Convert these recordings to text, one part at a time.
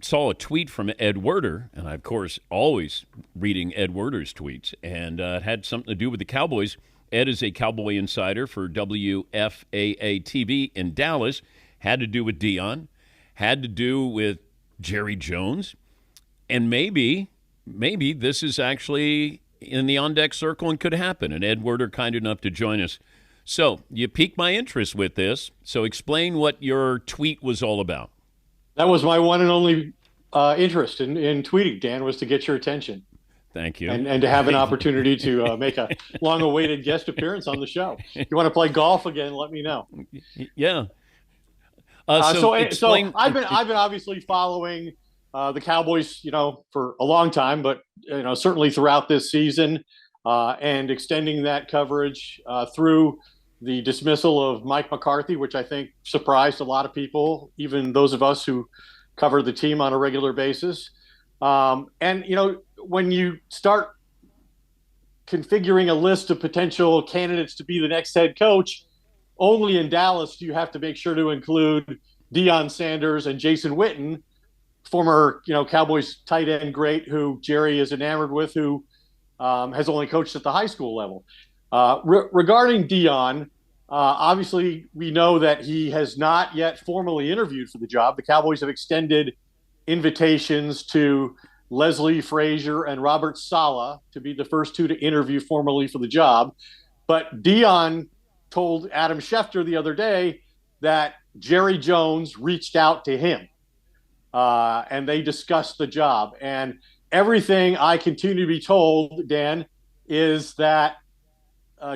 saw a tweet from Ed Werder, and I, of course, always reading Ed Werder's tweets, and it had something to do with the Cowboys. Ed is a Cowboy insider for WFAA TV in Dallas. Had to do with Dion, had to do with Jerry Jones, and maybe this is actually in the on-deck circle and could happen, and Ed Werder kind enough to join us. So you piqued my interest with this, so explain what your tweet was all about. That was my one and only interest in tweeting, Dan, was to get your attention. Thank you. And to have an opportunity to make a long-awaited guest appearance on the show. If you want to play golf again, let me know. Yeah. So I've been obviously following the Cowboys, for a long time, but certainly throughout this season, and extending that coverage through the dismissal of Mike McCarthy, which I think surprised a lot of people, even those of us who cover the team on a regular basis. When you start configuring a list of potential candidates to be the next head coach, only in Dallas do you have to make sure to include Deion Sanders and Jason Witten, former, Cowboys tight end great who Jerry is enamored with, who has only coached at the high school level. Regarding Deion, obviously we know that he has not yet formally interviewed for the job. The Cowboys have extended invitations to Leslie Frazier and Robert Saleh to be the first two to interview formally for the job. But Deion told Adam Schefter the other day that Jerry Jones reached out to him and they discussed the job. And everything I continue to be told, Dan, is that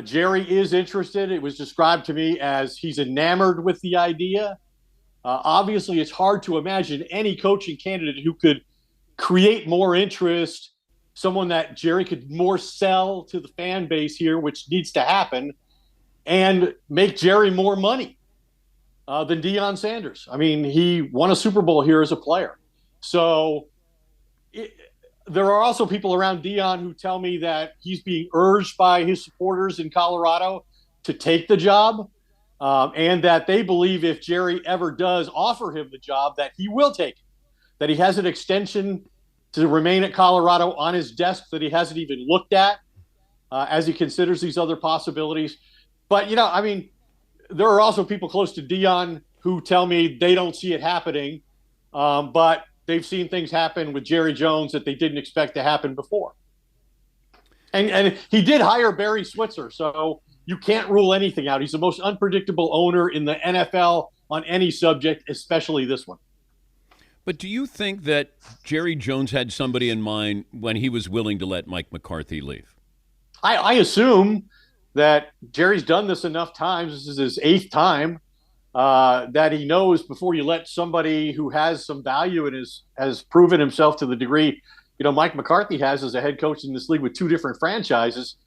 Jerry is interested. It was described to me as he's enamored with the idea. Obviously, it's hard to imagine any coaching candidate who could create more interest, someone that Jerry could more sell to the fan base here, which needs to happen, and make Jerry more money than Deion Sanders. I mean, he won a Super Bowl here as a player. So there are also people around Deion who tell me that he's being urged by his supporters in Colorado to take the job, and that they believe if Jerry ever does offer him the job, that he will take it, that he has an extension to remain at Colorado on his desk that he hasn't even looked at as he considers these other possibilities. But, there are also people close to Deion who tell me they don't see it happening, but they've seen things happen with Jerry Jones that they didn't expect to happen before. And he did hire Barry Switzer, so you can't rule anything out. He's the most unpredictable owner in the NFL on any subject, especially this one. But do you think that Jerry Jones had somebody in mind when he was willing to let Mike McCarthy leave? I assume that Jerry's done this enough times. This is his 8th time, that he knows before you let somebody who has some value and has proven himself to the degree, Mike McCarthy has as a head coach in this league with 2 different franchises,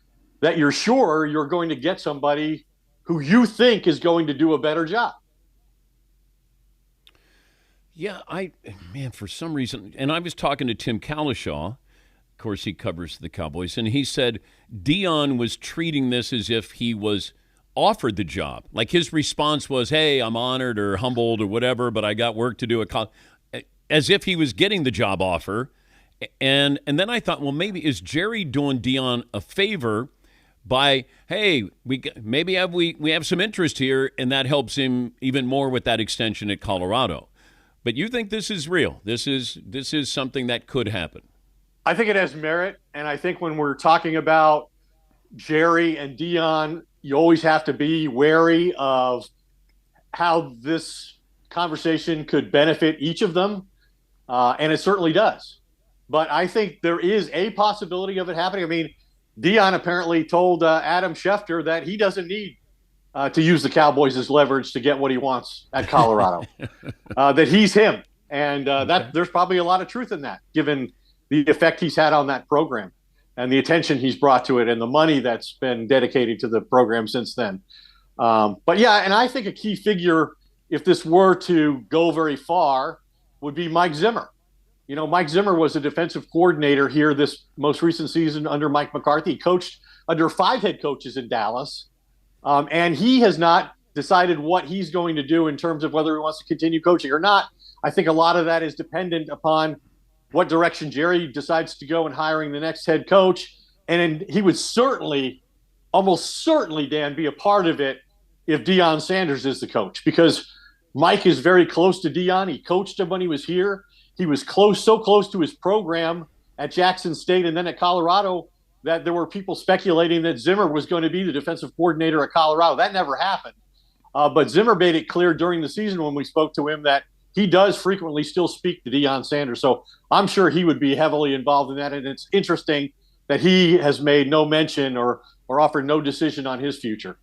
that you're sure you're going to get somebody who you think is going to do a better job. Yeah, for some reason, and I was talking to Tim Cowlishaw, of course he covers the Cowboys, and he said Deion was treating this as if he was offered the job. Like his response was, hey, I'm honored or humbled or whatever, but I got work to do, as if he was getting the job offer. And then I thought, well, maybe is Jerry doing Deion a favor by, hey, we have some interest here, and that helps him even more with that extension at Colorado. But you think this is real? This is something that could happen? I think it has merit, and I think when we're talking about Jerry and Deion, you always have to be wary of how this conversation could benefit each of them, and it certainly does. But I think there is a possibility of it happening. I mean, Deion apparently told Adam Schefter that he doesn't need to use the Cowboys as leverage to get what he wants at Colorado, that he's him. And that there's probably a lot of truth in that, given the effect he's had on that program and the attention he's brought to it and the money that's been dedicated to the program since then. But yeah, and I think a key figure, if this were to go very far, would be Mike Zimmer. Mike Zimmer was a defensive coordinator here this most recent season under Mike McCarthy. He coached under 5 head coaches in Dallas. And he has not decided what he's going to do in terms of whether he wants to continue coaching or not. I think a lot of that is dependent upon what direction Jerry decides to go in hiring the next head coach. And he would certainly, almost certainly, Dan, be a part of it if Deion Sanders is the coach, because Mike is very close to Deion. He coached him when he was here. He was so close to his program at Jackson State and then at Colorado that there were people speculating that Zimmer was going to be the defensive coordinator at Colorado. That never happened. But Zimmer made it clear during the season when we spoke to him that he does frequently still speak to Deion Sanders. So I'm sure he would be heavily involved in that. And it's interesting that he has made no mention or offered no decision on his future.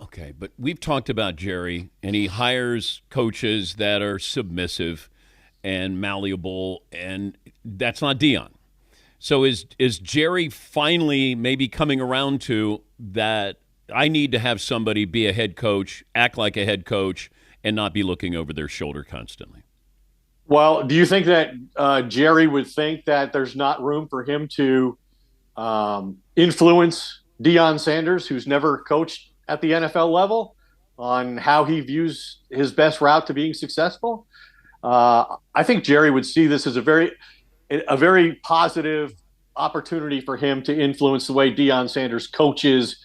Okay, but we've talked about Jerry, and he hires coaches that are submissive and malleable, and that's not Deion. So is Jerry finally maybe coming around to that? I need to have somebody be a head coach, act like a head coach, and not be looking over their shoulder constantly. Well, do you think that Jerry would think that there's not room for him to influence Deion Sanders, who's never coached at the NFL level, on how he views his best route to being successful? I think Jerry would see this as a very positive opportunity for him to influence the way Deion Sanders coaches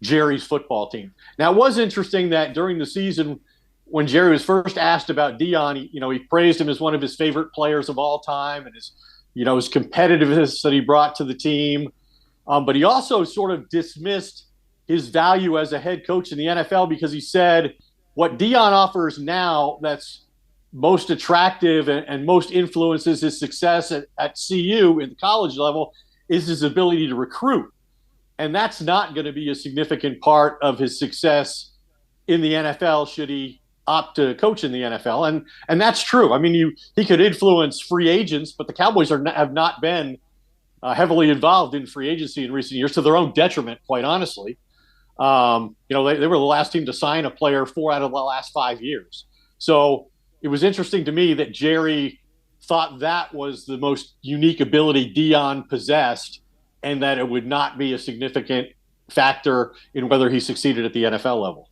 Jerry's football team. Now, it was interesting that during the season, when Jerry was first asked about Deion, he praised him as one of his favorite players of all time and his competitiveness that he brought to the team. But he also sort of dismissed his value as a head coach in the NFL because he said what Deion offers now that's most attractive and most influences his success at CU in the college level is his ability to recruit. And that's not going to be a significant part of his success in the NFL should he opt to coach in the NFL. And that's true. I mean, he could influence free agents, but the Cowboys have not been heavily involved in free agency in recent years, to their own detriment, quite honestly. They were the last team to sign a player 4 out of the last 5 years. So it was interesting to me that Jerry thought that was the most unique ability Deion possessed, and that it would not be a significant factor in whether he succeeded at the NFL level.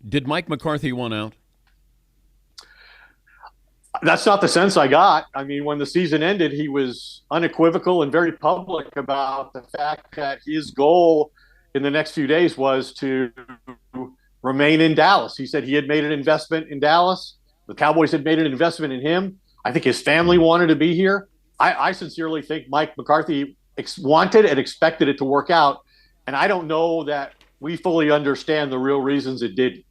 Did Mike McCarthy want out? That's not the sense I got. I mean, when the season ended, he was unequivocal and very public about the fact that his goal in the next few days was to remain in Dallas. He said he had made an investment in Dallas. The Cowboys had made an investment in him. I think his family wanted to be here. I sincerely think Mike McCarthy wanted and expected it to work out. And I don't know that we fully understand the real reasons it didn't.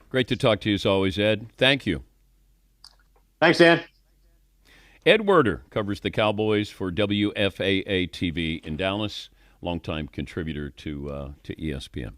Great to talk to you as always, Ed. Thank you. Thanks, Dan. Ed Werder covers the Cowboys for WFAA TV in Dallas, longtime contributor to ESPN.